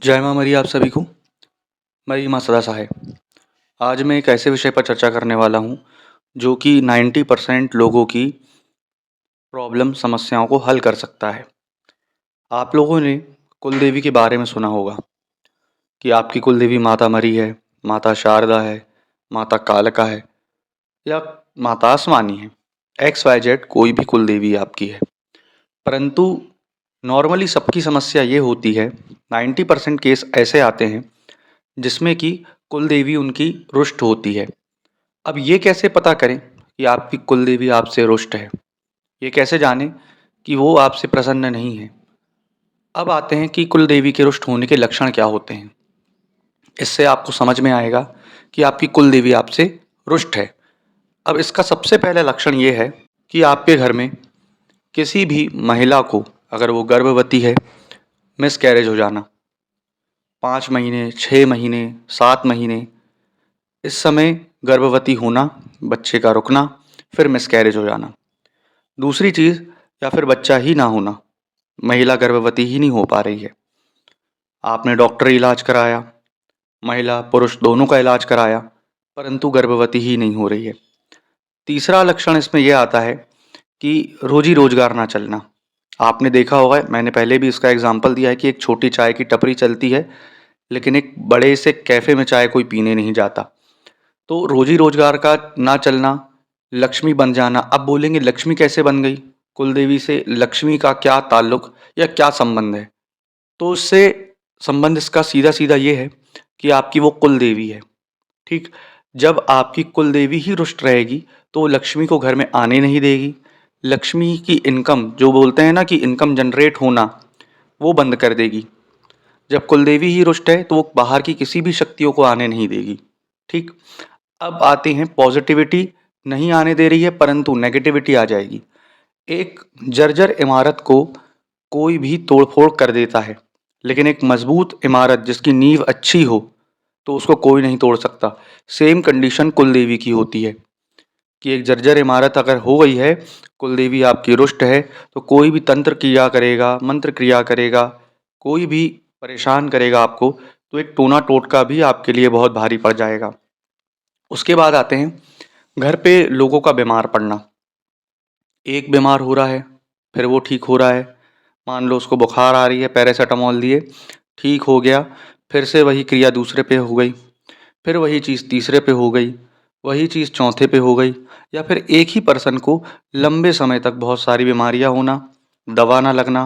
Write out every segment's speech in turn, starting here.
जय माँ मरी आप सभी को। मरी माँ सदा सहाय। आज मैं एक ऐसे विषय पर चर्चा करने वाला हूँ जो कि 90% लोगों की प्रॉब्लम समस्याओं को हल कर सकता है। आप लोगों ने कुल देवी के बारे में सुना होगा कि आपकी कुल देवी माता मरी है, माता शारदा है, माता कालका है या माता आसमानी है। XYZ कोई भी कुल देवी आपकी है। परंतु नॉर्मली सबकी समस्या ये होती है, 90% केस ऐसे आते हैं जिसमें कि कुल देवी उनकी रुष्ट होती है। अब ये कैसे पता करें कि आपकी कुल देवी आपसे रुष्ट है? ये कैसे जानें कि वो आपसे प्रसन्न नहीं है? अब आते हैं कि कुल देवी के रुष्ट होने के लक्षण क्या होते हैं। इससे आपको समझ में आएगा कि आपकी कुल देवी आपसे रुष्ट है। अब इसका सबसे पहला लक्षण ये है कि आपके घर में किसी भी महिला को, अगर वो गर्भवती है, मिसकैरेज हो जाना, 5 महीने, 6 महीने, 7 महीने, इस समय गर्भवती होना, बच्चे का रुकना, फिर मिसकैरेज हो जाना। दूसरी चीज़, या फिर बच्चा ही ना होना, महिला गर्भवती ही नहीं हो पा रही है, आपने डॉक्टरी इलाज कराया, महिला पुरुष दोनों का इलाज कराया, परंतु गर्भवती ही नहीं हो रही है। तीसरा लक्षण इसमें यह आता है कि रोजी रोजगार ना चलना। आपने देखा होगा, मैंने पहले भी इसका एग्जाम्पल दिया है कि एक छोटी चाय की टपरी चलती है, लेकिन एक बड़े से कैफ़े में चाय कोई पीने नहीं जाता। तो रोजी रोजगार का ना चलना, लक्ष्मी बन जाना। अब बोलेंगे लक्ष्मी कैसे बन गई? कुलदेवी से लक्ष्मी का क्या ताल्लुक या क्या संबंध है? तो उससे संबंध इसका सीधा सीधा ये है कि आपकी वो कुल देवी है। ठीक, जब आपकी कुल देवी ही रुष्ट रहेगी तो लक्ष्मी को घर में आने नहीं देगी। लक्ष्मी की इनकम, जो बोलते हैं ना कि इनकम जनरेट होना, वो बंद कर देगी। जब कुल देवी ही रुष्ट है तो वो बाहर की किसी भी शक्तियों को आने नहीं देगी। ठीक, अब आते हैं पॉजिटिविटी नहीं आने दे रही है, परंतु नेगेटिविटी आ जाएगी। एक जर्जर इमारत को कोई भी तोड़-फोड़ कर देता है, लेकिन एक मजबूत इमारत जिसकी नींव अच्छी हो, तो उसको कोई नहीं तोड़ सकता। सेम कंडीशन कुलदेवी की होती है कि एक जर्जर इमारत अगर हो गई है, कुलदेवी आपकी रुष्ट है, तो कोई भी तंत्र क्रिया करेगा, मंत्र क्रिया करेगा, कोई भी परेशान करेगा आपको, तो एक टोना टोटका भी आपके लिए बहुत भारी पड़ जाएगा। उसके बाद आते हैं घर पे लोगों का बीमार पड़ना। एक बीमार हो रहा है, फिर वो ठीक हो रहा है। मान लो उसको बुखार आ रही है, पैरासिटामोल दिए, ठीक हो गया, फिर से वही क्रिया दूसरे पे हो गई, फिर वही चीज़ तीसरे पे हो गई, वही चीज़ चौथे पे हो गई। या फिर एक ही पर्सन को लंबे समय तक बहुत सारी बीमारियां होना, दवा ना लगना,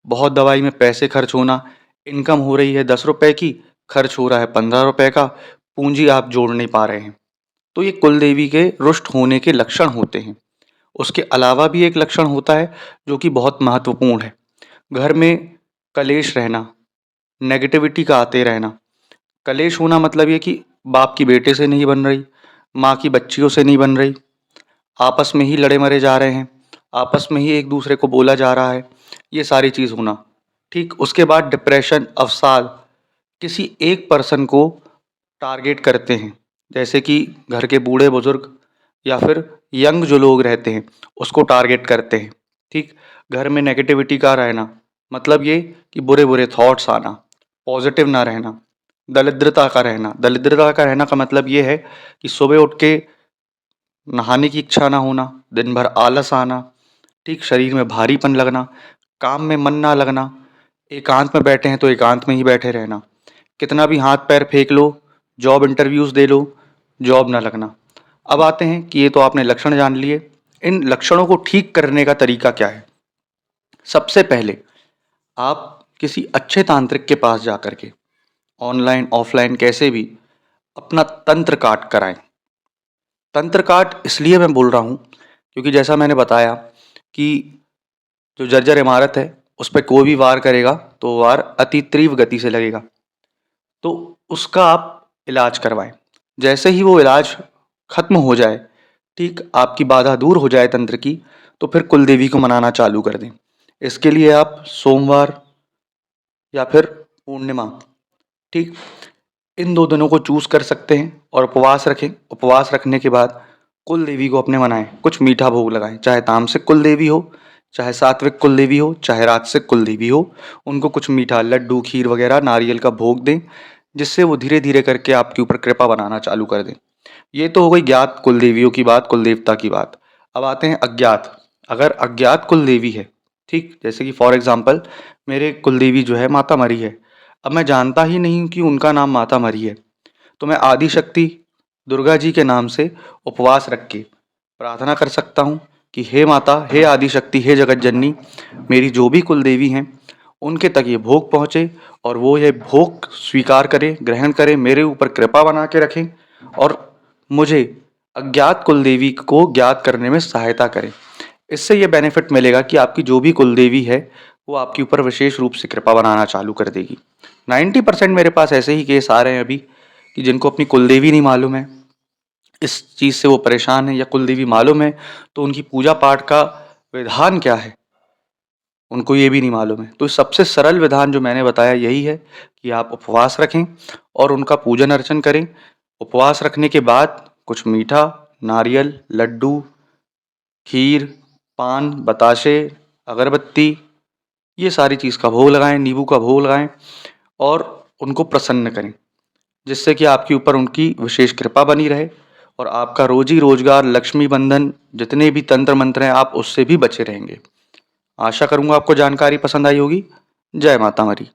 बहुत दवाई में पैसे खर्च होना, इनकम हो रही है 10 रुपए की, खर्च हो रहा है 15 रुपए का, पूंजी आप जोड़ नहीं पा रहे हैं। तो ये कुल देवी के रुष्ट होने के लक्षण होते हैं। उसके अलावा भी एक लक्षण होता है जो कि बहुत महत्वपूर्ण है। घर में कलेश रहना, नेगेटिविटी का आते रहना। कलेश होना मतलब ये कि बाप की बेटे से नहीं बन रही, माँ की बच्चियों से नहीं बन रही, आपस में ही लड़े मरे जा रहे हैं, आपस में ही एक दूसरे को बोला जा रहा है, ये सारी चीज़ होना। ठीक, उसके बाद डिप्रेशन, अवसाद, किसी एक पर्सन को टारगेट करते हैं, जैसे कि घर के बूढ़े बुजुर्ग या फिर यंग जो लोग रहते हैं उसको टारगेट करते हैं। ठीक, घर में नेगेटिविटी का रहना मतलब ये कि बुरे बुरे थॉट्स आना, पॉजिटिव ना रहना, दरिद्रता का रहना। दरिद्रता का रहना का मतलब ये है कि सुबह उठ के नहाने की इच्छा ना होना, दिन भर आलस आना, ठीक, शरीर में भारीपन लगना, काम में मन ना लगना, एकांत में बैठे हैं तो एकांत में ही बैठे रहना, कितना भी हाथ पैर फेंक लो, जॉब इंटरव्यूज़ दे लो, जॉब ना लगना। अब आते हैं कि ये तो आपने लक्षण जान लिए, इन लक्षणों को ठीक करने का तरीका क्या है? सबसे पहले आप किसी अच्छे तांत्रिक के पास जा कर के, ऑनलाइन, ऑफलाइन, कैसे भी अपना तंत्र काट कराएँ। तंत्र काट इसलिए मैं बोल रहा हूँ क्योंकि जैसा मैंने बताया कि जो जर्जर इमारत है, उस पे कोई भी वार करेगा तो वार अति तीव्र गति से लगेगा। तो उसका आप इलाज करवाएँ। जैसे ही वो इलाज खत्म हो जाए, ठीक, आपकी बाधा दूर हो जाए तंत्र की, तो फिर कुलदेवी को मनाना चालू कर दें। इसके लिए आप सोमवार या फिर पूर्णिमा, ठीक, इन 2 दिनों को चूज़ कर सकते हैं और उपवास रखें। उपवास रखने के बाद कुल देवी को अपने मनाएँ, कुछ मीठा भोग लगाएँ, चाहे तामसिक कुल देवी हो चाहे सात्विक कुलदेवी हो, चाहे राजसिक कुलदेवी हो, उनको कुछ मीठा लड्डू, खीर वगैरह नारियल का भोग दें, जिससे वो धीरे-धीरे करके आपके ऊपर कृपा बनाना चालू कर दें। ये तो हो गई ज्ञात कुलदेवियों की बात, कुलदेवता की बात। अब आते हैं अज्ञात। अगर अज्ञात कुलदेवी है, ठीक? जैसे कि फॉर एग्ज़ाम्पल मेरे कुलदेवी जो है माता मरी है। अब मैं जानता ही नहीं हूँ कि उनका नाम माता मरी है, तो मैं आदिशक्ति दुर्गा जी के नाम से उपवास रख के प्रार्थना कर सकता हूँ कि हे माता, हे आदिशक्ति, हे जगत जननी, मेरी जो भी कुलदेवी हैं, उनके तक ये भोग पहुँचे और वो ये भोग स्वीकार करें, ग्रहण करें, मेरे ऊपर कृपा बना के रखें और मुझे अज्ञात कुलदेवी को ज्ञात करने में सहायता करें। इससे ये बेनिफिट मिलेगा कि आपकी जो भी कुलदेवी है, वो आपके ऊपर विशेष रूप से कृपा बनाना चालू कर देगी। 90% मेरे पास ऐसे ही केस आ रहे हैं अभी कि जिनको अपनी कुलदेवी नहीं मालूम है, इस चीज़ से वो परेशान है, या कुलदेवी मालूम है तो उनकी पूजा पाठ का विधान क्या है, उनको ये भी नहीं मालूम है। तो सबसे सरल विधान जो मैंने बताया यही है कि आप उपवास रखें और उनका पूजन अर्चन करें। उपवास रखने के बाद कुछ मीठा, नारियल, लड्डू, खीर, पान, बताशे, अगरबत्ती, ये सारी चीज़ का भोग लगाएँ, नींबू का भोग लगाएँ और उनको प्रसन्न करें, जिससे कि आपके ऊपर उनकी विशेष कृपा बनी रहे और आपका रोज़ी-रोज़गार, लक्ष्मी बंधन, जितने भी तंत्र मंत्र हैं, आप उससे भी बचे रहेंगे। आशा करूँगा आपको जानकारी पसंद आई होगी। जय माता मरी।